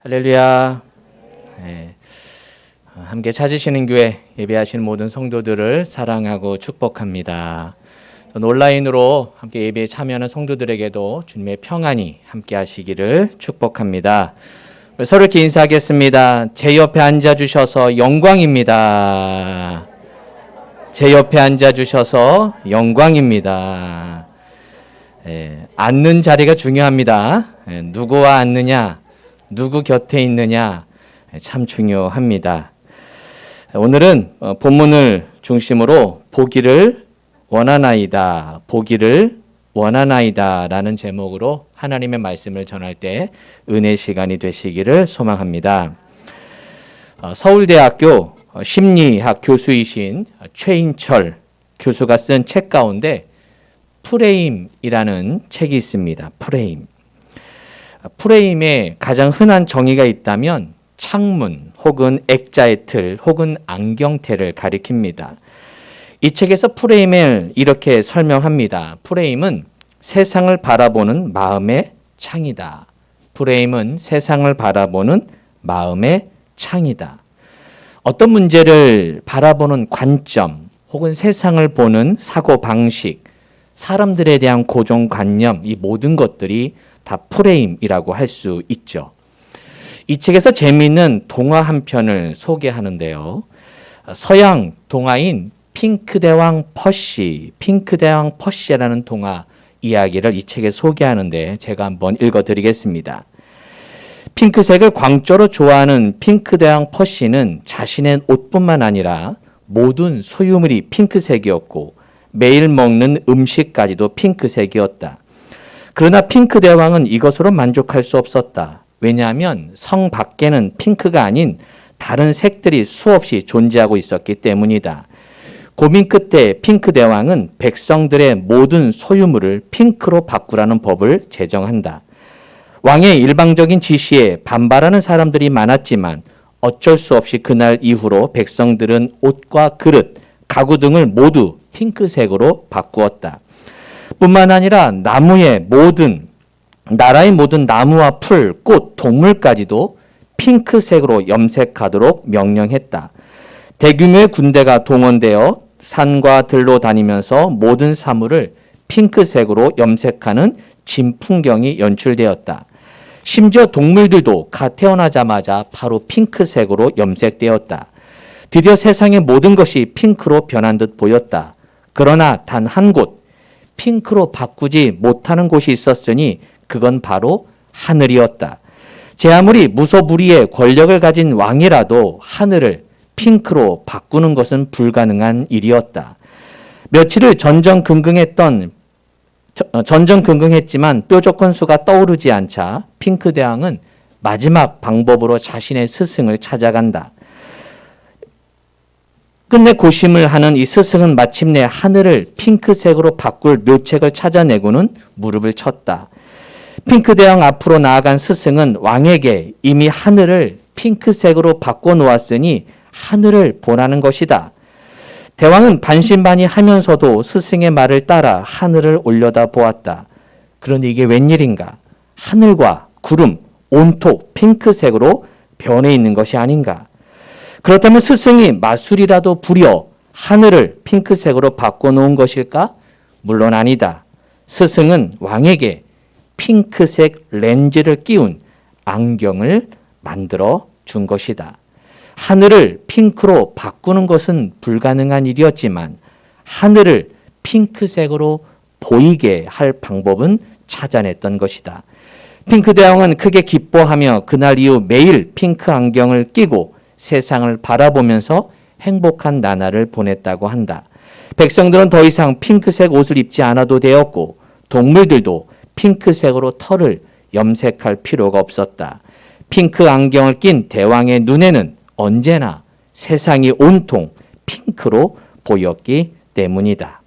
할렐루야. 네. 함께 찾으시는 교회 예배하시는 모든 성도들을 사랑하고 축복합니다. 온라인으로 함께 예배에 참여하는 성도들에게도 주님의 평안이 함께 하시기를 축복합니다. 서로 이렇게 인사하겠습니다. 제 옆에 앉아주셔서 영광입니다. 제 옆에 앉아주셔서 영광입니다. 앉는 자리가 중요합니다. 누구와 앉느냐, 누구 곁에 있느냐 참 중요합니다. 오늘은 본문을 중심으로 보기를 원하나이다, 보기를 원하나이다 라는 제목으로 하나님의 말씀을 전할 때 은혜 시간이 되시기를 소망합니다. 서울대학교 심리학 교수이신 최인철 교수가 쓴 책 가운데 프레임이라는 책이 있습니다. 프레임의 가장 흔한 정의가 있다면 창문 혹은 액자의 틀 혹은 안경테를 가리킵니다. 이 책에서 프레임을 이렇게 설명합니다. 프레임은 세상을 바라보는 마음의 창이다. 프레임은 세상을 바라보는 마음의 창이다. 어떤 문제를 바라보는 관점 혹은 세상을 보는 사고방식, 사람들에 대한 고정관념, 이 모든 것들이 다 프레임이라고 할 수 있죠. 이 책에서 재미있는 동화 한 편을 소개하는데요. 서양 동화인 핑크대왕 퍼시라는 동화 이야기를 이 책에 소개하는데 제가 한번 읽어드리겠습니다. 핑크색을 광조로 좋아하는 핑크대왕 퍼시는 자신의 옷뿐만 아니라 모든 소유물이 핑크색이었고 매일 먹는 음식까지도 핑크색이었다. 그러나 핑크 대왕은 이것으로 만족할 수 없었다. 왜냐하면 성 밖에는 핑크가 아닌 다른 색들이 수없이 존재하고 있었기 때문이다. 고민 끝에 핑크 대왕은 백성들의 모든 소유물을 핑크로 바꾸라는 법을 제정한다. 왕의 일방적인 지시에 반발하는 사람들이 많았지만 어쩔 수 없이 그날 이후로 백성들은 옷과 그릇, 가구 등을 모두 핑크색으로 바꾸었다. 뿐만 아니라 나라의 모든 나무와 풀, 꽃, 동물까지도 핑크색으로 염색하도록 명령했다. 대규모의 군대가 동원되어 산과 들로 다니면서 모든 사물을 핑크색으로 염색하는 진풍경이 연출되었다. 심지어 동물들도 갓 태어나자마자 바로 핑크색으로 염색되었다. 드디어 세상의 모든 것이 핑크로 변한 듯 보였다. 그러나 단 한 곳, 핑크로 바꾸지 못하는 곳이 있었으니 그건 바로 하늘이었다. 제 아무리 무소불위의 권력을 가진 왕이라도 하늘을 핑크로 바꾸는 것은 불가능한 일이었다. 며칠을 전전긍긍했지만 뾰족한 수가 떠오르지 않자 핑크 대왕은 마지막 방법으로 자신의 스승을 찾아간다. 끝내 고심을 하는 이 스승은 마침내 하늘을 핑크색으로 바꿀 묘책을 찾아내고는 무릎을 쳤다. 핑크 대왕 앞으로 나아간 스승은 왕에게 이미 하늘을 핑크색으로 바꿔 놓았으니 하늘을 보라는 것이다. 대왕은 반신반의하면서도 스승의 말을 따라 하늘을 올려다 보았다. 그런데 이게 웬일인가? 하늘과 구름, 온통 핑크색으로 변해 있는 것이 아닌가? 그렇다면 스승이 마술이라도 부려 하늘을 핑크색으로 바꿔놓은 것일까? 물론 아니다. 스승은 왕에게 핑크색 렌즈를 끼운 안경을 만들어 준 것이다. 하늘을 핑크로 바꾸는 것은 불가능한 일이었지만 하늘을 핑크색으로 보이게 할 방법은 찾아냈던 것이다. 핑크 대왕은 크게 기뻐하며 그날 이후 매일 핑크 안경을 끼고 세상을 바라보면서 행복한 나날을 보냈다고 한다. 백성들은 더 이상 핑크색 옷을 입지 않아도 되었고 동물들도 핑크색으로 털을 염색할 필요가 없었다. 핑크 안경을 낀 대왕의 눈에는 언제나 세상이 온통 핑크로 보였기 때문이다.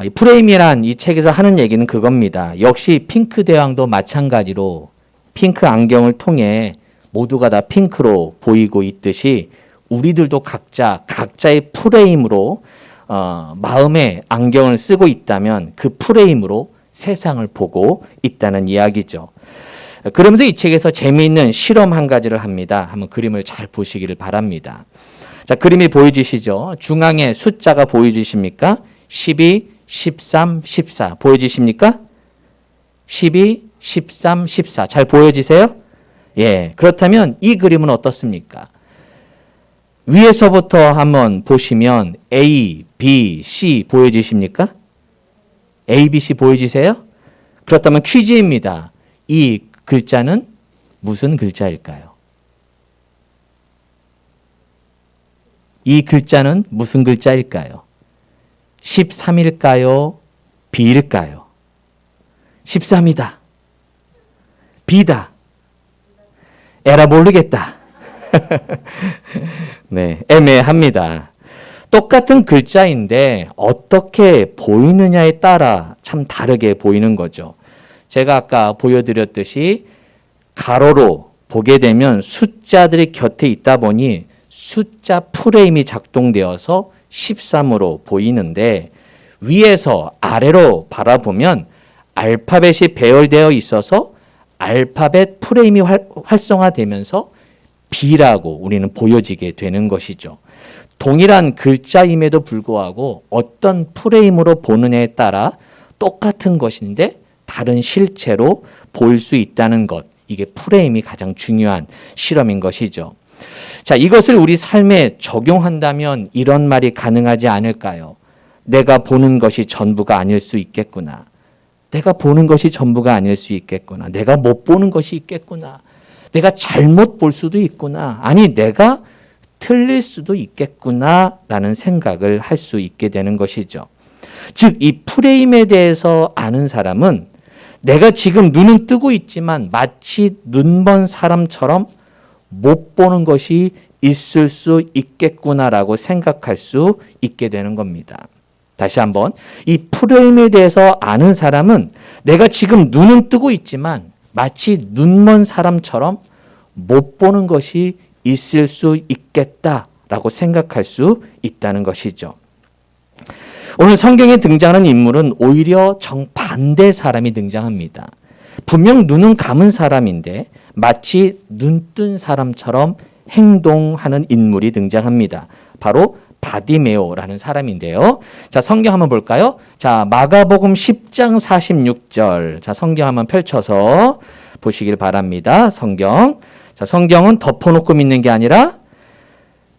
이 프레임이란 이 책에서 하는 얘기는 그겁니다. 역시 핑크 대왕도 마찬가지로 핑크 안경을 통해 모두가 다 핑크로 보이고 있듯이 우리들도 각자의 프레임으로 마음의 안경을 쓰고 있다면 그 프레임으로 세상을 보고 있다는 이야기죠. 그러면서 이 책에서 재미있는 실험 한 가지를 합니다. 한번 그림을 잘 보시기를 바랍니다. 자, 그림이 보여지시죠? 중앙에 숫자가 보여지십니까? 12, 13, 14 보여지십니까? 12, 13, 14 잘 보여지세요? 예, 그렇다면 이 그림은 어떻습니까? 위에서부터 한번 보시면 A, B, C 보여지십니까? A, B, C 보여지세요? 그렇다면 퀴즈입니다. 이 글자는 무슨 글자일까요? 이 글자는 무슨 글자일까요? 13일까요? B일까요? 13이다. B다. 에라 모르겠다. 네, 애매합니다. 똑같은 글자인데 어떻게 보이느냐에 따라 참 다르게 보이는 거죠. 제가 아까 보여드렸듯이 가로로 보게 되면 숫자들이 곁에 있다 보니 숫자 프레임이 작동되어서 13으로 보이는데 위에서 아래로 바라보면 알파벳이 배열되어 있어서 알파벳 프레임이 활성화되면서 B라고 우리는 보여지게 되는 것이죠. 동일한 글자임에도 불구하고 어떤 프레임으로 보느냐에 따라 똑같은 것인데 다른 실체로 보일 수 있다는 것. 이게 프레임이 가장 중요한 실험인 것이죠. 자, 이것을 우리 삶에 적용한다면 이런 말이 가능하지 않을까요? 내가 보는 것이 전부가 아닐 수 있겠구나. 내가 보는 것이 전부가 아닐 수 있겠구나. 내가 못 보는 것이 있겠구나. 내가 잘못 볼 수도 있구나. 아니, 내가 틀릴 수도 있겠구나. 라는 생각을 할 수 있게 되는 것이죠. 즉, 이 프레임에 대해서 아는 사람은 내가 지금 눈은 뜨고 있지만 마치 눈먼 사람처럼 못 보는 것이 있을 수 있겠구나라고 생각할 수 있게 되는 겁니다. 다시 한번 이 프레임에 대해서 아는 사람은 내가 지금 눈은 뜨고 있지만 마치 눈먼 사람처럼 못 보는 것이 있을 수 있겠다라고 생각할 수 있다는 것이죠. 오늘 성경에 등장하는 인물은 오히려 정반대 사람이 등장합니다. 분명 눈은 감은 사람인데 마치 눈뜬 사람처럼 행동하는 인물이 등장합니다. 바로 바디메오라는 사람인데요. 자, 성경 한번 볼까요? 자, 마가복음 10장 46절. 자, 성경 한번 펼쳐서 보시길 바랍니다. 성경. 자, 성경은 덮어놓고 믿는 게 아니라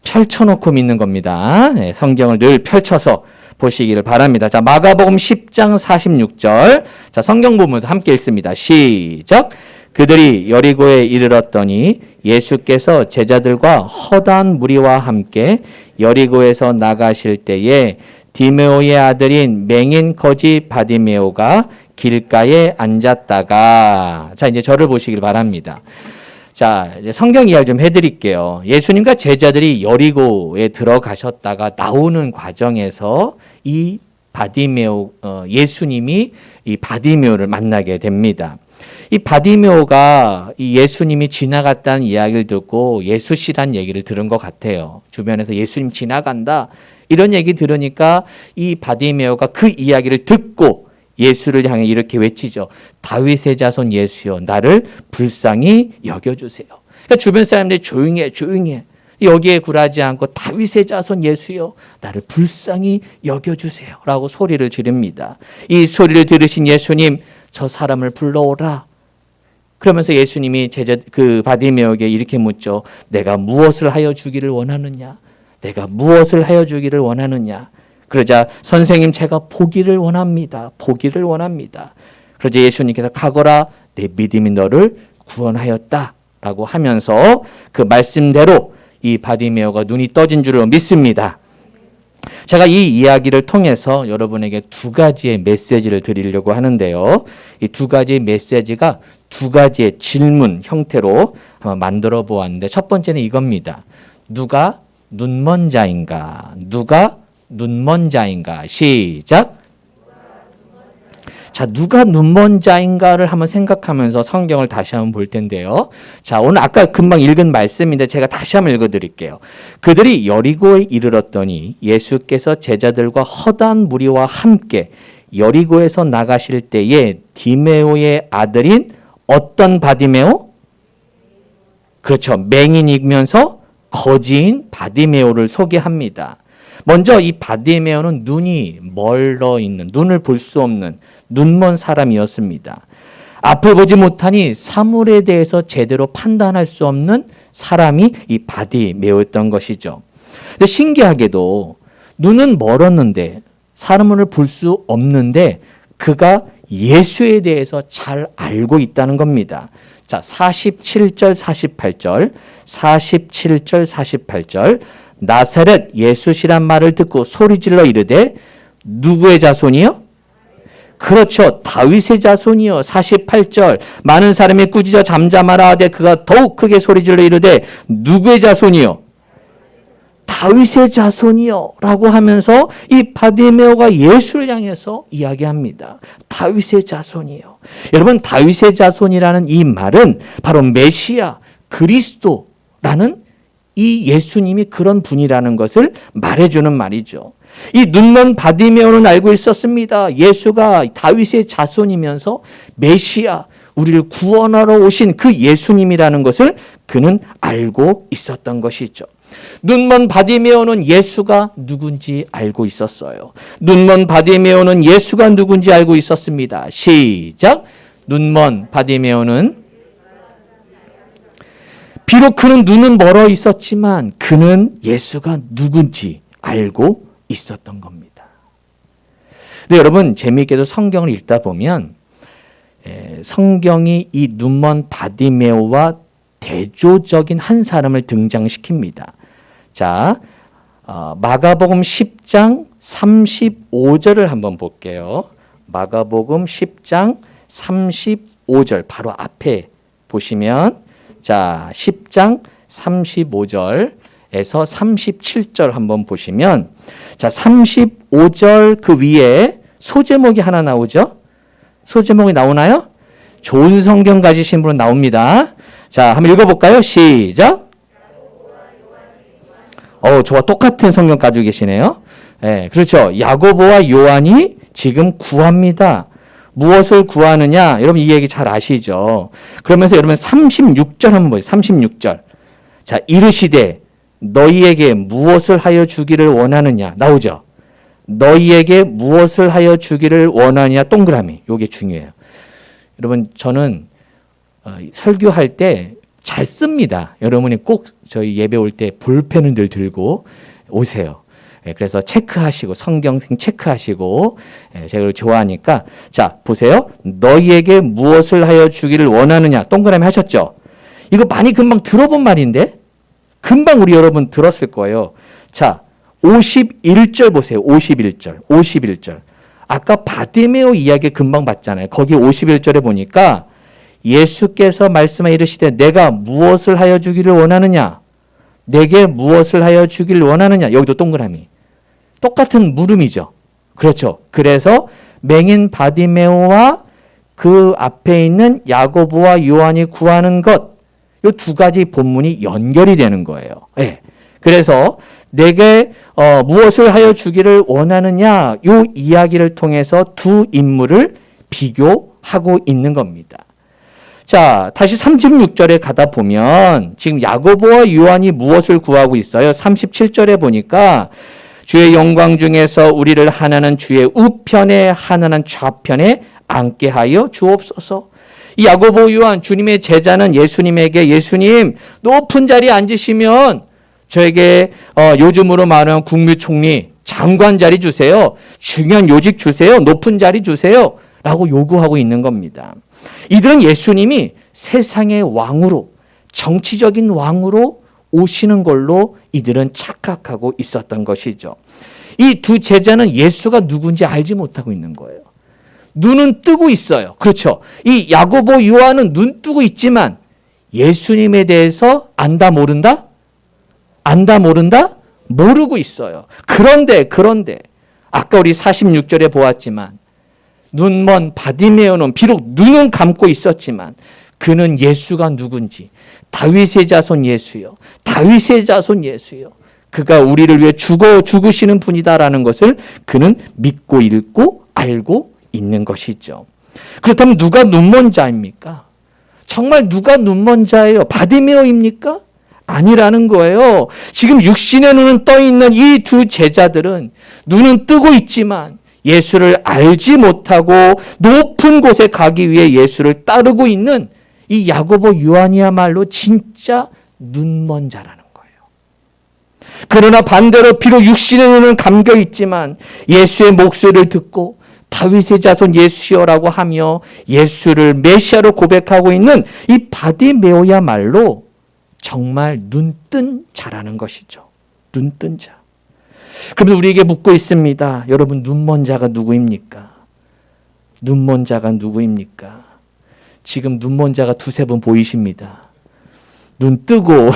펼쳐놓고 믿는 겁니다. 네, 성경을 늘 펼쳐서 보시기를 바랍니다. 자, 마가복음 10장 46절. 자, 성경 보면서 함께 읽습니다. 시작. 그들이 여리고에 이르렀더니 예수께서 제자들과 허다한 무리와 함께 여리고에서 나가실 때에 디메오의 아들인 맹인 거지 바디메오가 길가에 앉았다가, 자, 이제 저를 보시길 바랍니다. 자, 이제 성경 이야기 좀 해드릴게요. 예수님과 제자들이 여리고에 들어가셨다가 나오는 과정에서 이 바디메오, 예수님이 이 바디메오를 만나게 됩니다. 이 바디메오가 이 예수님이 지나갔다는 이야기를 듣고 예수씨란 얘기를 들은 것 같아요. 주변에서 예수님 지나간다 이런 얘기 들으니까 이 바디메오가 그 이야기를 듣고 예수를 향해 이렇게 외치죠. 다윗의 자손 예수여, 나를 불쌍히 여겨주세요. 그러니까 주변 사람들이 조용히 해, 조용히 해. 여기에 굴하지 않고 다윗의 자손 예수여, 나를 불쌍히 여겨주세요 라고 소리를 지릅니다. 이 소리를 들으신 예수님, 저 사람을 불러오라. 그러면서 예수님이 그 바디메오에게 이렇게 묻죠. 내가 무엇을 하여 주기를 원하느냐? 내가 무엇을 하여 주기를 원하느냐? 그러자 선생님 제가 보기를 원합니다. 보기를 원합니다. 그러자 예수님께서 가거라, 내 믿음이 너를 구원하였다 라고 하면서 그 말씀대로 이 바디메오가 눈이 떠진 줄을 믿습니다. 제가 이 이야기를 통해서 여러분에게 두 가지의 메시지를 드리려고 하는데요. 이 두 가지의 메시지가 두 가지의 질문 형태로 한번 만들어 보았는데 첫 번째는 이겁니다. 누가 눈먼 자인가? 누가 눈먼 자인가? 시작. 자, 누가 눈먼 자인가를 한번 생각하면서 성경을 다시 한번 볼 텐데요. 자, 오늘 아까 금방 읽은 말씀인데 제가 다시 한번 읽어드릴게요. 그들이 여리고에 이르렀더니 예수께서 제자들과 허다한 무리와 함께 여리고에서 나가실 때에 디메오의 아들인 어떤 바디메오? 그렇죠. 맹인이면서 거지인 바디메오를 소개합니다. 먼저 이 바디메오는 눈이 멀어 있는, 눈을 볼 수 없는 눈먼 사람이었습니다. 앞을 보지 못하니 사물에 대해서 제대로 판단할 수 없는 사람이 이 바디메오였던 것이죠. 근데 신기하게도 눈은 멀었는데 사람을 볼 수 없는데 그가 예수에 대해서 잘 알고 있다는 겁니다. 자, 47절, 48절, 47절, 48절. 나사렛 예수시란 말을 듣고 소리질러 이르되 누구의 자손이요? 그렇죠. 다윗의 자손이요. 48절. 많은 사람이 꾸짖어 잠잠하라 하되 그가 더욱 크게 소리질러 이르되 누구의 자손이요? 다윗의 자손이요. 라고 하면서 이 바디메오가 예수를 향해서 이야기합니다. 다윗의 자손이요. 여러분, 다윗의 자손이라는 이 말은 바로 메시아, 그리스도라는 이 예수님이 그런 분이라는 것을 말해주는 말이죠. 이 눈먼 바디메오는 알고 있었습니다. 예수가 다윗의 자손이면서 메시아, 우리를 구원하러 오신 그 예수님이라는 것을 그는 알고 있었던 것이죠. 눈먼 바디메오는 예수가 누군지 알고 있었어요. 눈먼 바디메오는 예수가 누군지 알고 있었습니다. 시작. 눈먼 바디메오는 비록 그는 눈은 멀어 있었지만 그는 예수가 누군지 알고 있었던 겁니다. 근데 여러분, 재미있게도 성경을 읽다 보면 성경이 이 눈먼 바디메오와 대조적인 한 사람을 등장시킵니다. 자, 마가복음 10장 35절을 한번 볼게요. 마가복음 10장 35절 바로 앞에 보시면, 자, 10장 35절에서 37절 한번 보시면, 자, 35절 그 위에 소제목이 하나 나오죠? 소제목이 나오나요? 좋은 성경 가지신 분은 나옵니다. 자, 한번 읽어볼까요? 시작. 저와 똑같은 성경 가지고 계시네요. 네, 그렇죠. 야고보와 요한이 지금 구합니다. 무엇을 구하느냐? 여러분 이 얘기 잘 아시죠? 그러면서 여러분 36절 한번 보세요. 36절. 자, 이르시되 너희에게 무엇을 하여 주기를 원하느냐? 나오죠? 너희에게 무엇을 하여 주기를 원하느냐? 동그라미. 이게 중요해요. 여러분, 저는 설교할 때 잘 씁니다. 여러분이 꼭 저희 예배 올 때 볼펜을 늘 들고 오세요. 그래서 체크하시고, 성경생 체크하시고, 제가 이걸 좋아하니까. 자, 보세요. 너희에게 무엇을 하여 주기를 원하느냐? 동그라미 하셨죠? 이거 많이 금방 들어본 말인데? 금방 우리 여러분 들었을 거예요. 자, 51절 보세요. 51절. 51절. 아까 바디메오 이야기 금방 봤잖아요. 거기 51절에 보니까 예수께서 말씀하여 이르시되 내가 무엇을 하여 주기를 원하느냐? 내게 무엇을 하여 주기를 원하느냐? 여기도 동그라미. 똑같은 물음이죠. 그렇죠. 그래서 맹인 바디메오와 그 앞에 있는 야고보와 요한이 구하는 것, 이 두 가지 본문이 연결이 되는 거예요. 네. 그래서 내게 무엇을 하여 주기를 원하느냐? 이 이야기를 통해서 두 인물을 비교하고 있는 겁니다. 자, 다시 36절에 가다 보면 지금 야고보와 요한이 무엇을 구하고 있어요? 37절에 보니까 주의 영광 중에서 우리를 하나는 주의 우편에 하나는 좌편에 앉게 하여 주옵소서. 이 야고보 요한 주님의 제자는 예수님에게 예수님 높은 자리에 앉으시면 저에게 요즘으로 말하면 국무총리 장관 자리 주세요. 중요한 요직 주세요. 높은 자리 주세요. 라고 요구하고 있는 겁니다. 이들은 예수님이 세상의 왕으로, 정치적인 왕으로 오시는 걸로 이들은 착각하고 있었던 것이죠. 이 두 제자는 예수가 누군지 알지 못하고 있는 거예요. 눈은 뜨고 있어요. 그렇죠. 이 야고보 요한은 눈 뜨고 있지만 예수님에 대해서 안다 모른다? 안다 모른다? 모르고 있어요. 그런데 아까 우리 46절에 보았지만 눈먼 바디메오는 비록 눈은 감고 있었지만 그는 예수가 누군지, 다윗의 자손 예수요. 다윗의 자손 예수요. 그가 우리를 위해 죽으시는 분이다라는 것을 그는 믿고 읽고 알고 있는 것이죠. 그렇다면 누가 눈먼 자입니까? 정말 누가 눈먼 자예요? 바디메오입니까? 아니라는 거예요. 지금 육신의 눈은 떠 있는 이 두 제자들은 눈은 뜨고 있지만 예수를 알지 못하고 높은 곳에 가기 위해 예수를 따르고 있는 이 야고보 요한이야말로 진짜 눈먼 자라는 거예요. 그러나 반대로 비록 육신의 눈은 감겨 있지만 예수의 목소리를 듣고 다윗의 자손 예수여라고 하며 예수를 메시아로 고백하고 있는 이 바디메오야말로 정말 눈뜬 자라는 것이죠. 눈뜬 자. 그러면 우리에게 묻고 있습니다. 여러분, 눈먼 자가 누구입니까? 눈먼 자가 누구입니까? 지금 눈먼 자가 두세 분 보이십니다. 눈 뜨고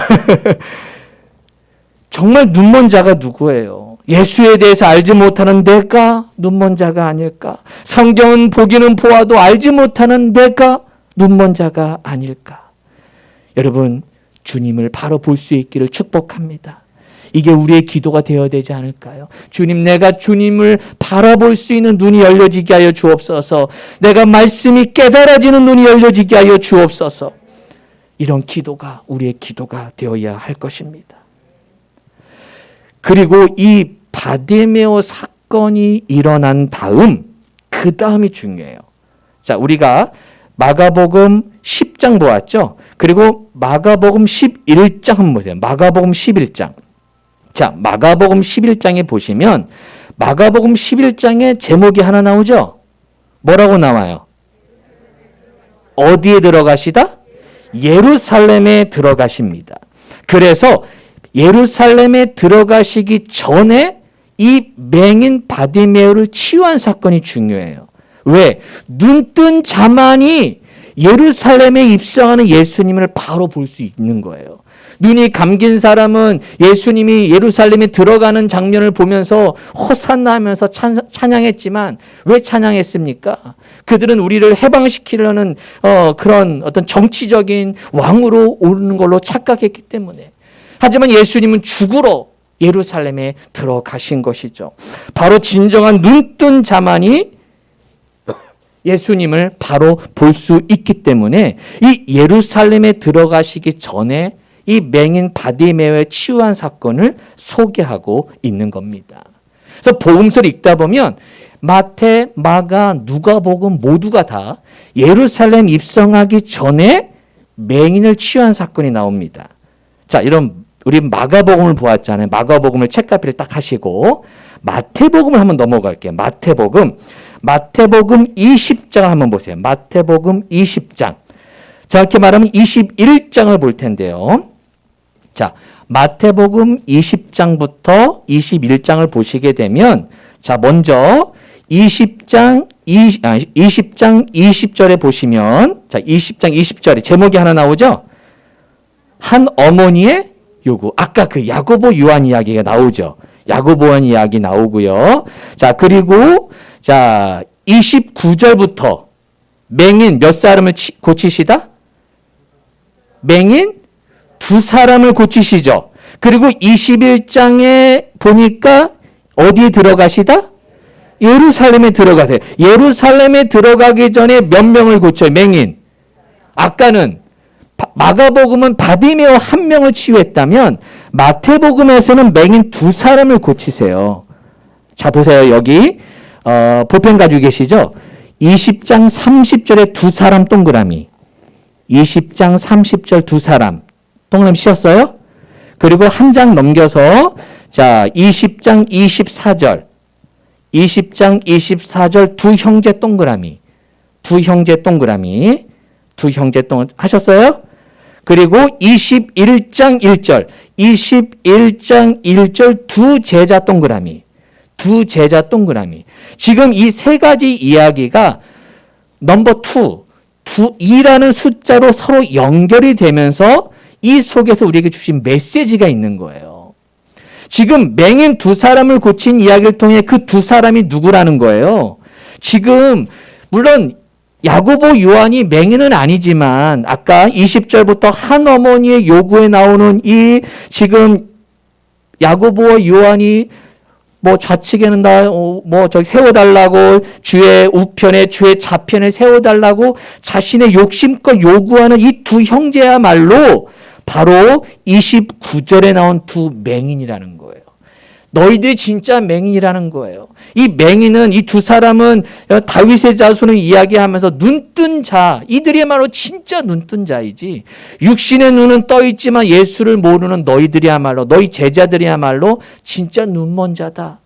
정말 눈먼 자가 누구예요? 예수에 대해서 알지 못하는 내가 눈먼 자가 아닐까? 성경은 보기는 보아도 알지 못하는 내가 눈먼 자가 아닐까? 여러분, 주님을 바로 볼 수 있기를 축복합니다. 이게 우리의 기도가 되어야 되지 않을까요? 주님, 내가 주님을 바라볼 수 있는 눈이 열려지게 하여 주옵소서. 내가 말씀이 깨달아지는 눈이 열려지게 하여 주옵소서. 이런 기도가 우리의 기도가 되어야 할 것입니다. 그리고 이 바디메오 사건이 일어난 다음, 그 다음이 중요해요. 자, 우리가 마가복음 10장 보았죠? 그리고 마가복음 11장 한번 보세요. 마가복음 11장. 자, 마가복음 11장에 보시면 마가복음 11장에 제목이 하나 나오죠? 뭐라고 나와요? 어디에 들어가시다? 예루살렘에 들어가십니다. 그래서 예루살렘에 들어가시기 전에 이 맹인 바디메오를 치유한 사건이 중요해요. 왜? 눈뜬 자만이 예루살렘에 입성하는 예수님을 바로 볼 수 있는 거예요. 눈이 감긴 사람은 예수님이 예루살렘에 들어가는 장면을 보면서 호산나 하면서 찬양했지만 왜 찬양했습니까? 그들은 우리를 해방시키려는 그런 어떤 정치적인 왕으로 오르는 걸로 착각했기 때문에. 하지만 예수님은 죽으러 예루살렘에 들어가신 것이죠. 바로 진정한 눈뜬 자만이 예수님을 바로 볼 수 있기 때문에 이 예루살렘에 들어가시기 전에 이 맹인 바디메오의 치유한 사건을 소개하고 있는 겁니다. 그래서 복음서를 읽다 보면 마태, 마가, 누가복음 모두가 다 예루살렘 입성하기 전에 맹인을 치유한 사건이 나옵니다. 자, 이런 우리 마가복음을 보았잖아요. 마가복음을 책가피를 딱 하시고 마태복음을 한번 넘어갈게요. 마태복음 20장 한번 보세요. 마태복음 20장. 정확히 말하면 21장을 볼 텐데요. 자, 마태복음 20장부터 21장을 보시게 되면, 자, 먼저 20장 20절에 보시면, 자, 20장 20절에 제목이 하나 나오죠? 한 어머니의 요구. 아까 그 야고보 요한 이야기가 나오죠. 야고보 요한 이야기 나오고요. 자, 그리고 자, 29절부터 맹인 몇 사람을 고치시다? 맹인 두 사람을 고치시죠. 그리고 21장에 보니까 어디에 들어가시다? 예루살렘에 들어가세요. 예루살렘에 들어가기 전에 몇 명을 고쳐요? 맹인. 아까는 마가복음은 바디메오 한 명을 치유했다면 마태복음에서는 맹인 두 사람을 고치세요. 자, 보세요. 여기 볼펜 가지고 계시죠? 20장 30절에 두 사람 동그라미. 20장 30절 두 사람. 동그라미 씌었어요? 그리고 한 장 넘겨서 자, 20장 24절. 20장 24절 두 형제 동그라미. 두 형제 동그라미. 두 형제 동그라미. 하셨어요? 그리고 21장 1절. 21장 1절 두 제자 동그라미. 두 제자 동그라미. 지금 이 세 가지 이야기가 넘버 2라는 숫자로 서로 연결이 되면서 이 속에서 우리에게 주신 메시지가 있는 거예요. 지금 맹인 두 사람을 고친 이야기를 통해 그 두 사람이 누구라는 거예요. 지금 물론 야고보 요한이 맹인은 아니지만 아까 20절부터 한 어머니의 요구에 나오는 이 지금 야고보와 요한이 뭐 좌측에는 뭐 저기 세워달라고, 주의 우편에 주의 좌편에 세워달라고 자신의 욕심껏 요구하는 이 두 형제야말로 바로 29절에 나온 두 맹인이라는 거예요. 너희들이 진짜 맹인이라는 거예요. 이 맹인은, 이 두 사람은 다윗의 자손을 이야기하면서 눈뜬 자, 이들이야말로 진짜 눈뜬 자이지, 육신의 눈은 떠 있지만 예수를 모르는 너희들이야말로, 너희 제자들이야말로 진짜 눈먼 자다.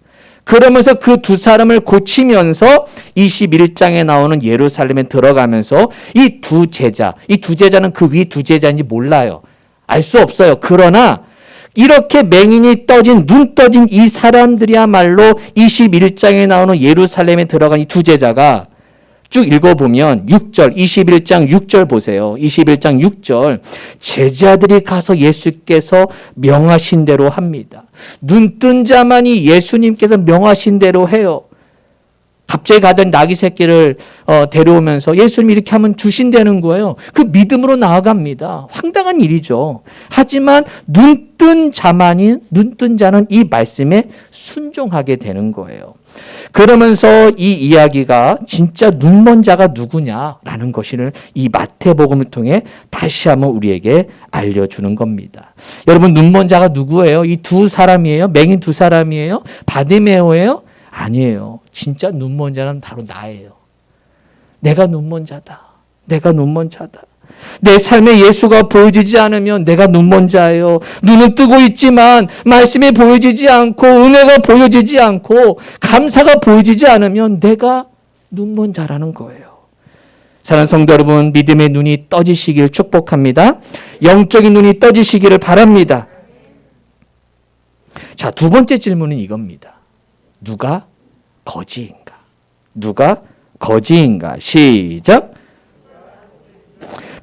그러면서 그 두 사람을 고치면서 21장에 나오는 예루살렘에 들어가면서 이 두 제자는 그 위 두 제자인지 몰라요. 알 수 없어요. 그러나 이렇게 맹인이 눈 떠진 이 사람들이야말로 21장에 나오는 예루살렘에 들어간 이 두 제자가 쭉 읽어보면 6절, 21장 6절 보세요. 21장 6절. 제자들이 가서 예수께서 명하신 대로 합니다. 눈뜬 자만이 예수님께서 명하신 대로 해요. 갑자기 가던 나귀 새끼를 데려오면서 예수님이 이렇게 하면 주신다는 거예요. 그 믿음으로 나아갑니다. 황당한 일이죠. 하지만 눈뜬 자는 이 말씀에 순종하게 되는 거예요. 그러면서 이 이야기가 진짜 눈먼 자가 누구냐라는 것을 이 마태복음을 통해 다시 한번 우리에게 알려주는 겁니다. 여러분, 눈먼 자가 누구예요? 이 두 사람이에요? 맹인 두 사람이에요? 바디메오예요? 아니에요. 진짜 눈먼 자는 바로 나예요. 내가 눈먼 자다. 내가 눈먼 자다. 내 삶에 예수가 보여지지 않으면 내가 눈먼 자예요. 눈은 뜨고 있지만 말씀이 보여지지 않고, 은혜가 보여지지 않고, 감사가 보여지지 않으면 내가 눈먼 자라는 거예요. 사랑하는 성도 여러분, 믿음의 눈이 떠지시길 축복합니다. 영적인 눈이 떠지시기를 바랍니다. 자, 두 번째 질문은 이겁니다. 누가 거지인가? 누가 거지인가? 시작.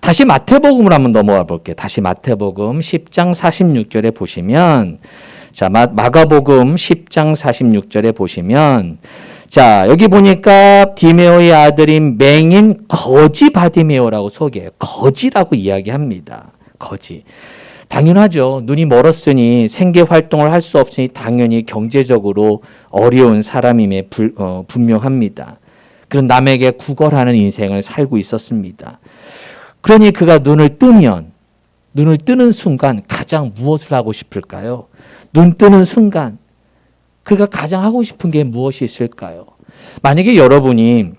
다시 마태복음으로 한번 넘어가 볼게요. 다시 마태복음 10장 46절에 보시면, 자, 마가복음 10장 46절에 보시면, 자, 여기 보니까 디메오의 아들인 맹인 거지 바디메오라고 소개해요. 거지라고 이야기합니다. 거지. 당연하죠. 눈이 멀었으니 생계 활동을 할 수 없으니 당연히 경제적으로 어려운 사람임에 분명합니다. 그런 남에게 구걸하는 인생을 살고 있었습니다. 그러니 그가 눈을 뜨는 순간 가장 무엇을 하고 싶을까요? 눈 뜨는 순간 그가 가장 하고 싶은 게 무엇이 있을까요? 만약에 여러분이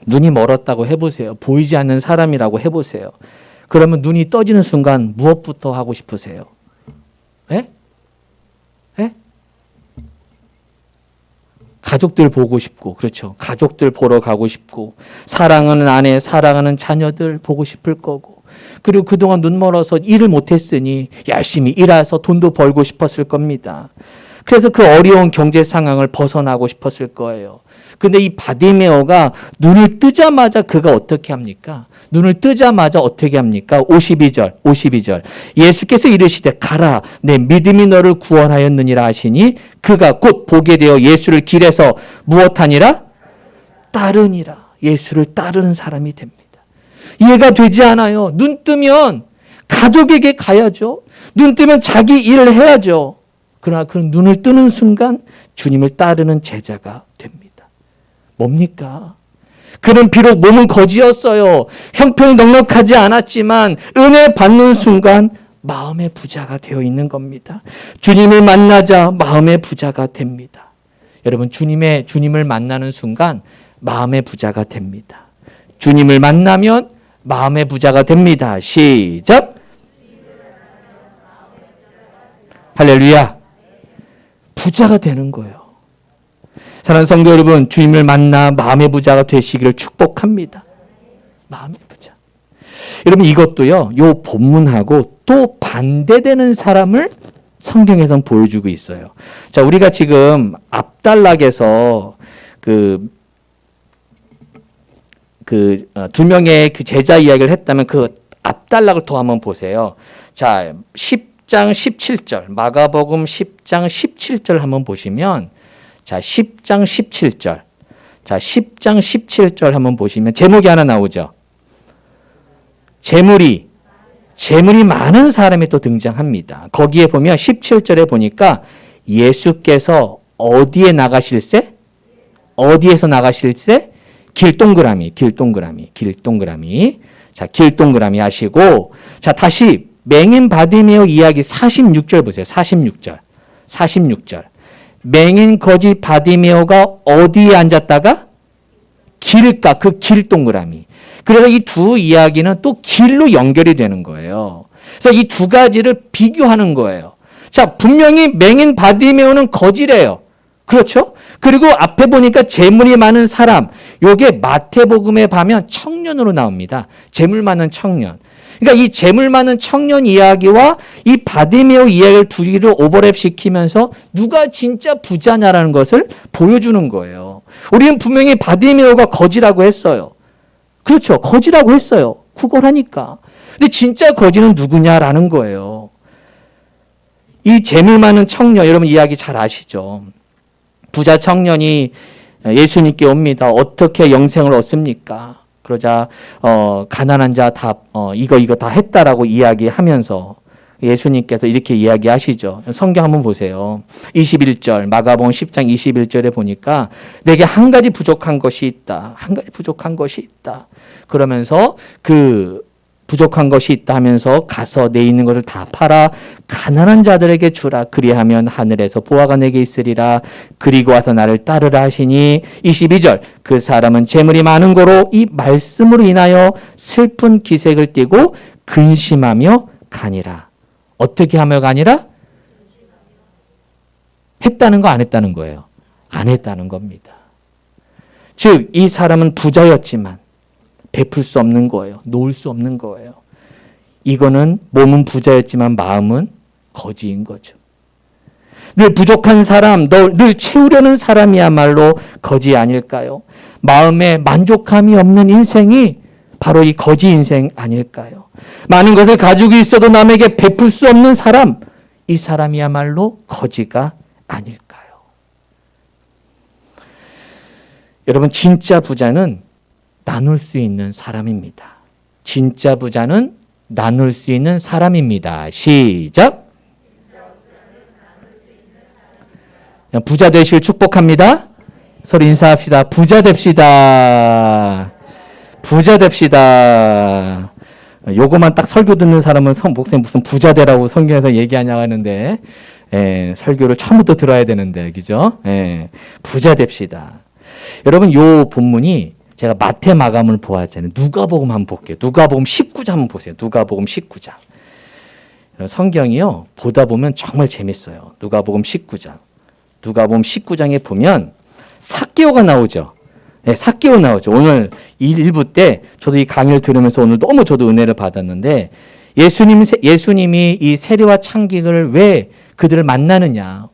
눈이 멀었다고 해보세요. 보이지 않는 사람이라고 해보세요. 그러면 눈이 떠지는 순간 무엇부터 하고 싶으세요? 예? 예? 가족들 보고 싶고, 그렇죠. 가족들 보러 가고 싶고, 사랑하는 아내, 사랑하는 자녀들 보고 싶을 거고, 그리고 그동안 눈 멀어서 일을 못했으니 열심히 일해서 돈도 벌고 싶었을 겁니다. 그래서 그 어려운 경제 상황을 벗어나고 싶었을 거예요. 근데 이 바디메오가 눈을 뜨자마자 그가 어떻게 합니까? 눈을 뜨자마자 어떻게 합니까? 52절. 예수께서 이르시되 가라, 내 믿음이 너를 구원하였느니라 하시니 그가 곧 보게 되어 예수를 길에서 무엇하니라? 따르니라. 예수를 따르는 사람이 됩니다. 이해가 되지 않아요. 눈 뜨면 가족에게 가야죠. 눈 뜨면 자기 일을 해야죠. 그러나 그 눈을 뜨는 순간 주님을 따르는 제자가 됩니다. 뭡니까? 그는 비록 몸은 거지였어요. 형편이 넉넉하지 않았지만 은혜 받는 순간 마음의 부자가 되어 있는 겁니다. 주님을 만나자 마음의 부자가 됩니다. 여러분, 주님을 만나는 순간 마음의 부자가 됩니다. 주님을 만나면 마음의 부자가 됩니다. 시작. 할렐루야. 부자가 되는 거예요. 사랑하는 성도 여러분, 주님을 만나 마음의 부자가 되시기를 축복합니다. 마음의 부자. 여러분, 이것도요, 요 본문하고 또 반대되는 사람을 성경에서는 보여주고 있어요. 자, 우리가 지금 앞단락에서 두 명의 그 제자 이야기를 했다면 그 앞단락을 더 한번 보세요. 자, 10장 17절, 마가복음 10장 17절 한번 보시면, 자, 10장 17절. 자, 10장 17절 한번 보시면 제목이 하나 나오죠. 재물이 많은 사람이 또 등장합니다. 거기에 보면 17절에 보니까 예수께서 어디에 나가실세? 어디에서 나가실세? 길동그라미. 자, 길동그라미 하시고, 자, 다시 맹인 바디메오 이야기 46절 보세요. 46절. 맹인 거지 바디메오가 어디에 앉았다가? 길가, 그 길동그라미. 그래서 이 두 이야기는 또 길로 연결이 되는 거예요. 그래서 이 두 가지를 비교하는 거예요. 자, 분명히 맹인 바디메오는 거지래요. 그렇죠? 그리고 앞에 보니까 재물이 많은 사람, 요게 마태복음에 보면 청년으로 나옵니다. 재물 많은 청년. 그러니까 이 재물 많은 청년 이야기와 이 바디메오 이야기를 두 개를 오버랩 시키면서 누가 진짜 부자냐라는 것을 보여주는 거예요. 우리는 분명히 바디메오가 거지라고 했어요. 그렇죠. 거지라고 했어요. 구걸하니까. 근데 진짜 거지는 누구냐라는 거예요. 이 재물 많은 청년, 여러분 이야기 잘 아시죠? 부자 청년이 예수님께 옵니다. 어떻게 영생을 얻습니까? 그러자 가난한 자 다 이거 다 했다라고 이야기하면서 예수님께서 이렇게 이야기하시죠. 성경 한번 보세요. 21절 마가복음 10장 21절에 보니까 내게 한 가지 부족한 것이 있다. 한 가지 부족한 것이 있다. 그러면서 그 부족한 것이 있다 하면서 가서 내 있는 것을 다 팔아 가난한 자들에게 주라. 그리하면 하늘에서 보화가 내게 있으리라. 그리고 와서 나를 따르라 하시니 22절 그 사람은 재물이 많은 거로 이 말씀으로 인하여 슬픈 기색을 띠고 근심하며 가니라. 어떻게 하며 가니라? 했다는 거 안 했다는 거예요. 안 했다는 겁니다. 즉 이 사람은 부자였지만 베풀 수 없는 거예요. 놓을 수 없는 거예요. 이거는 몸은 부자였지만 마음은 거지인 거죠. 늘 부족한 사람, 늘 채우려는 사람이야말로 거지 아닐까요? 마음에 만족함이 없는 인생이 바로 이 거지 인생 아닐까요? 많은 것을 가지고 있어도 남에게 베풀 수 없는 사람, 이 사람이야말로 거지가 아닐까요? 여러분, 진짜 부자는 나눌 수 있는 사람입니다. 진짜 부자는 나눌 수 있는 사람입니다. 시작. 부자 되실 축복합니다. 서로 인사합시다. 부자 됩시다. 부자 됩시다. 요거만 딱 설교 듣는 사람은 목사님 무슨 부자 되라고 성경에서 얘기하냐고 하는데 설교를 처음부터 들어야 되는데 그죠? 부자 됩시다. 여러분 요 본문이 제가 마태 마감을 보았잖아요. 누가복음 한번 볼게요. 누가복음 19장 한번 보세요. 누가복음 19장. 성경이요. 보다 보면 정말 재밌어요. 누가복음 19장. 누가복음 19장에 보면 삭개오가 나오죠. 네, 삭개오 나오죠. 오늘 일부 때 저도 이 강의를 들으면서 오늘 너무 저도 은혜를 받았는데 예수님이 이 세리와 창기를 왜 그들을 만나느냐.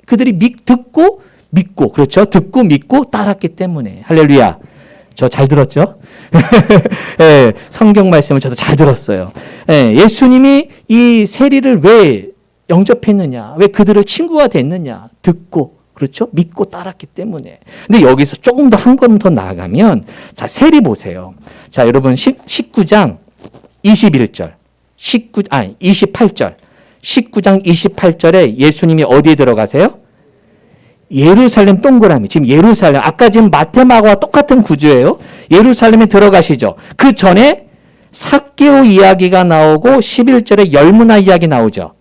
그들이 듣고 믿고 그렇죠. 듣고 믿고 따랐기 때문에. 할렐루야. 저 잘 들었죠? 네, 성경 말씀을 저도 잘 들었어요. 네, 예수님이 이 세리를 왜 영접했느냐? 왜 그들을 친구가 됐느냐? 듣고, 그렇죠? 믿고 따랐기 때문에. 근데 여기서 조금 더 한 걸음 더 나아가면, 자, 세리 보세요. 자, 여러분, 19장 21절, 28절, 19장 28절에 예수님이 어디에 들어가세요? 예루살렘 동그라미. 지금 예루살렘. 아까 지금 마테마가와 똑같은 구조예요. 예루살렘에 들어가시죠. 그 전에 삭개오 이야기가 나오고 11절에 열무나 이야기 나오죠.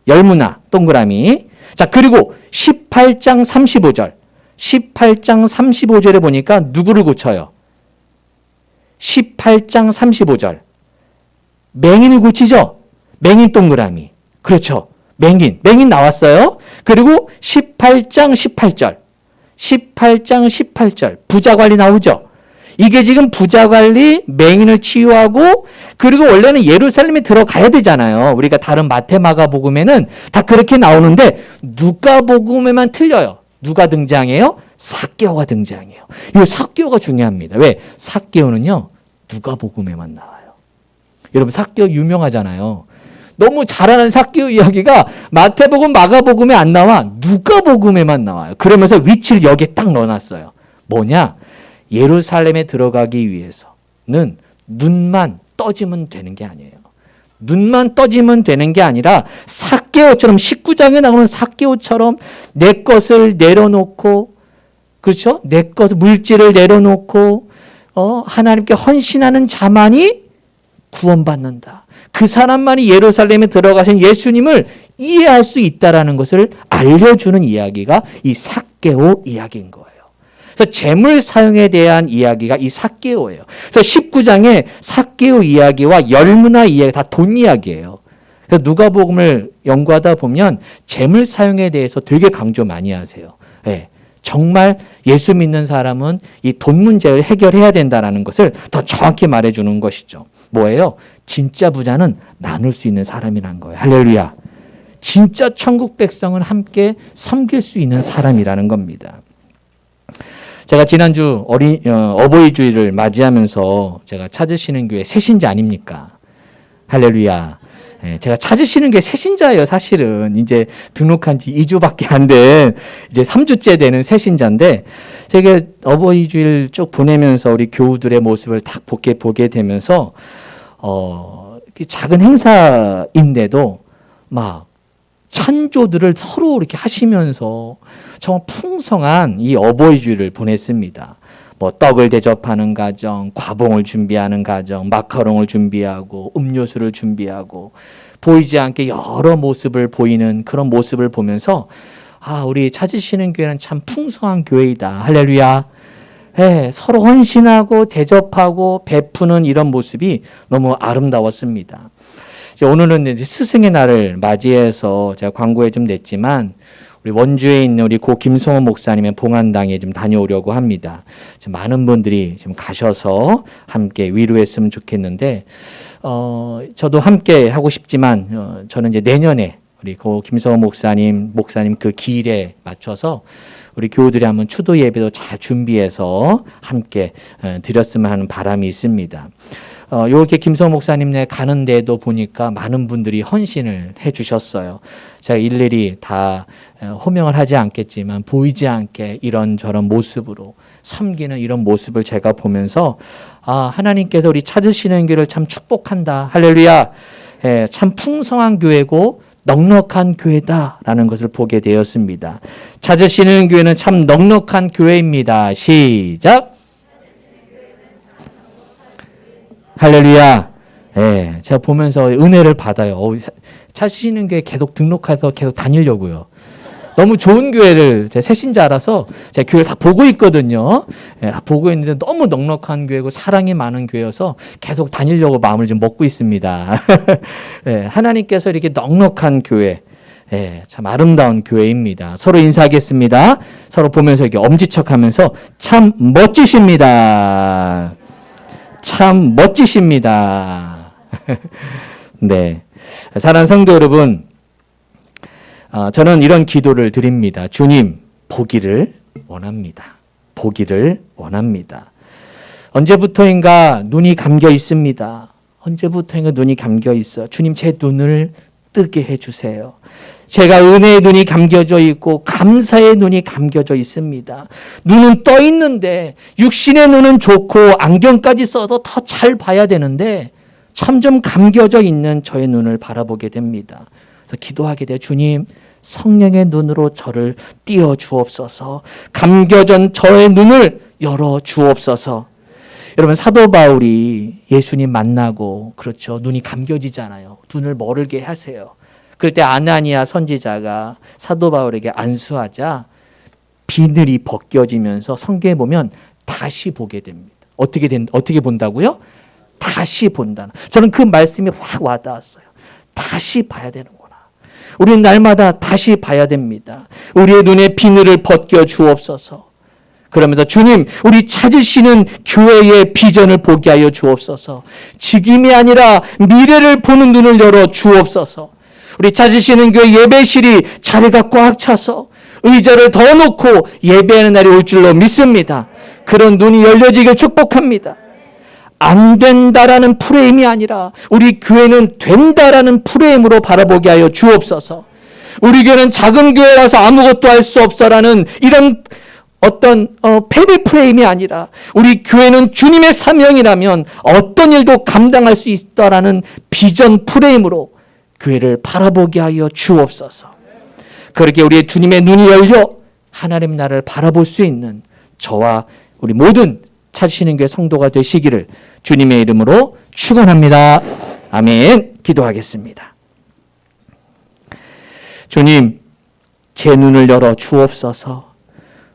열무나 동그라미. 자, 그리고 18장 35절. 18장 35절에 보니까 누구를 고쳐요? 18장 35절. 맹인을 고치죠? 맹인 동그라미. 그렇죠. 맹인 나왔어요. 그리고 18장 18절. 부자 관리 나오죠. 이게 지금 부자 관리, 맹인을 치유하고, 그리고 원래는 예루살렘에 들어가야 되잖아요. 우리가 다른 마태, 마가복음에는 다 그렇게 나오는데 누가복음에만 틀려요. 누가 등장해요? 삭개오가 등장해요. 이 삭개오가 중요합니다. 왜? 삭개오는요, 누가복음에만 나와요. 여러분, 삭개오 유명하잖아요. 너무 잘하는 삭개오 이야기가 마태복음, 마가복음에 안 나와. 누가복음에만 나와요. 그러면서 위치를 여기에 딱 넣어놨어요. 뭐냐? 예루살렘에 들어가기 위해서는 눈만 떠지면 되는 게 아니에요. 눈만 떠지면 되는 게 아니라 삭개오처럼 19장에 나오는 삭개오처럼 내 것을 내려놓고 그렇죠? 내 것 물질을 내려놓고 하나님께 헌신하는 자만이 구원받는다. 그 사람만이 예루살렘에 들어가신 예수님을 이해할 수 있다라는 것을 알려주는 이야기가 이 삭개오 이야기인 거예요. 그래서 재물 사용에 대한 이야기가 이 삭개오예요. 그래서 19장에 삭개오 이야기와 열무나 이야기 다 돈 이야기예요. 그래서 누가복음을 연구하다 보면 재물 사용에 대해서 되게 강조 많이 하세요. 네. 정말 예수 믿는 사람은 이 돈 문제를 해결해야 된다는 것을 더 정확히 말해주는 것이죠. 뭐예요? 진짜 부자는 나눌 수 있는 사람이란 거예요. 할렐루야. 진짜 천국 백성은 함께 섬길 수 있는 사람이라는 겁니다. 제가 지난주 어버이 주일을 맞이하면서 제가 찾으시는 교회 새신자 아닙니까? 할렐루야. 제가 찾으시는 게 새신자예요, 사실은. 이제 등록한 지 2주밖에 안 된, 이제 3주째 되는 새신자인데, 제가 어버이 주일 쭉 보내면서 우리 교우들의 모습을 딱 보게 되면서, 작은 행사인데도 막 찬조들을 서로 이렇게 하시면서 정말 풍성한 이 어버이 주일을 보냈습니다. 뭐 떡을 대접하는 가정, 과봉을 준비하는 가정, 마카롱을 준비하고 음료수를 준비하고 보이지 않게 여러 모습을 보이는 그런 모습을 보면서 우리 찾으시는 교회는 참 풍성한 교회이다. 할렐루야. 네, 서로 헌신하고 대접하고 베푸는 이런 모습이 너무 아름다웠습니다. 오늘은 이제 스승의 날을 맞이해서 제가 광고에 좀 냈지만 우리 원주에 있는 우리 고 김성호 목사님의 봉안당에 좀 다녀오려고 합니다. 지금 많은 분들이 지금 가셔서 함께 위로했으면 좋겠는데, 저도 함께 하고 싶지만, 저는 이제 내년에 우리 고 김성호 목사님 그 기일에 맞춰서 우리 교우들이 한번 추도 예배도 잘 준비해서 함께 드렸으면 하는 바람이 있습니다. 이렇게 김성호 목사님네 가는 데도 보니까 많은 분들이 헌신을 해 주셨어요. 제가 일일이 다 호명을 하지 않겠지만 보이지 않게 이런저런 모습으로 섬기는 이런 모습을 제가 보면서 하나님께서 우리 찾으시는 교회를 참 축복한다. 할렐루야. 참 풍성한 교회고 넉넉한 교회다라는 것을 보게 되었습니다. 찾으시는 교회는 참 넉넉한 교회입니다. 시작. 할렐루야. 예, 제가 보면서 은혜를 받아요. 찾으시는 교회 계속 등록해서 계속 다니려고요. 너무 좋은 교회를 제 새신자라서 제가 교회를 다 보고 있거든요. 예, 보고 있는데 너무 넉넉한 교회고 사랑이 많은 교회여서 계속 다니려고 마음을 좀 먹고 있습니다. 예, 하나님께서 이렇게 넉넉한 교회, 참 아름다운 교회입니다. 서로 인사하겠습니다. 서로 보면서 이렇게 엄지척하면서 참 멋지십니다. 참 멋지십니다. 네, 사랑하는 성도 여러분, 저는 이런 기도를 드립니다. 주님, 보기를 원합니다. 보기를 원합니다. 언제부터인가 눈이 감겨 있습니다. 언제부터인가 눈이 감겨 있어. 주님, 제 눈을 뜨게 해주세요. 제가 은혜의 눈이 감겨져 있고 감사의 눈이 감겨져 있습니다. 눈은 떠 있는데 육신의 눈은 좋고 안경까지 써도 더 잘 봐야 되는데 점점 감겨져 있는 저의 눈을 바라보게 됩니다. 그래서 기도하게 돼요. 주님, 성령의 눈으로 저를 띄워 주옵소서. 감겨진 저의 눈을 열어 주옵소서. 여러분, 사도 바울이 예수님 만나고 그렇죠. 눈이 감겨지잖아요. 눈을 멀게 하세요. 그때 아나니아 선지자가 사도 바울에게 안수하자 비늘이 벗겨지면서 성경에 보면 다시 보게 됩니다. 어떻게 본다고요? 다시 본다는. 저는 그 말씀이 확 와닿았어요. 다시 봐야 되는구나. 우리는 날마다 다시 봐야 됩니다. 우리의 눈에 비늘을 벗겨 주옵소서. 그러면서 주님, 우리 찾으시는 교회의 비전을 보게 하여 주옵소서. 지금이 아니라 미래를 보는 눈을 열어 주옵소서. 우리 찾으시는 교회 예배실이 자리가 꽉 차서 의자를 더 놓고 예배하는 날이 올 줄로 믿습니다. 그런 눈이 열려지길 축복합니다. 안 된다라는 프레임이 아니라 우리 교회는 된다라는 프레임으로 바라보게 하여 주옵소서. 우리 교회는 작은 교회라서 아무것도 할 수 없어라는 이런 어떤 패밀 프레임이 아니라 우리 교회는 주님의 사명이라면 어떤 일도 감당할 수 있다라는 비전 프레임으로 교회를 바라보게 하여 주옵소서. 그렇게 우리의 주님의 눈이 열려 하나님 나라를 바라볼 수 있는 저와 우리 모든 찾으시는 교회 성도가 되시기를 주님의 이름으로 축원합니다. 아멘. 기도하겠습니다. 주님, 제 눈을 열어 주옵소서.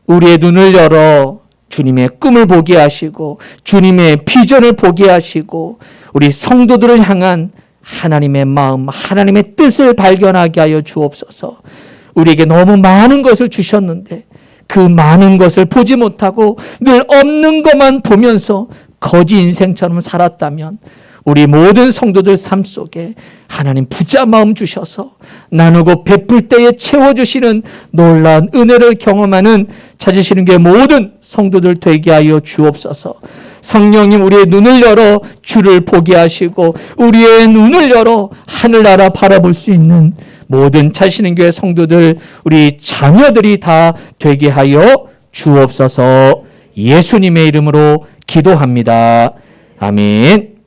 우리의 눈을 열어 주님의 꿈을 보게 하시고 주님의 비전을 보게 하시고 우리 성도들을 향한 하나님의 마음, 하나님의 뜻을 발견하게 하여 주옵소서. 우리에게 너무 많은 것을 주셨는데 그 많은 것을 보지 못하고 늘 없는 것만 보면서 거지 인생처럼 살았다면 우리 모든 성도들 삶 속에 하나님 부자 마음 주셔서 나누고 베풀 때에 채워주시는 놀라운 은혜를 경험하는 찾으시는 게 모든 성도들 되게 하여 주옵소서. 성령님, 우리의 눈을 열어 주를 보게 하시고 우리의 눈을 열어 하늘나라 바라볼 수 있는 모든 찾으시는 교회 성도들, 우리 자녀들이 다 되게 하여 주옵소서. 예수님의 이름으로 기도합니다. 아멘.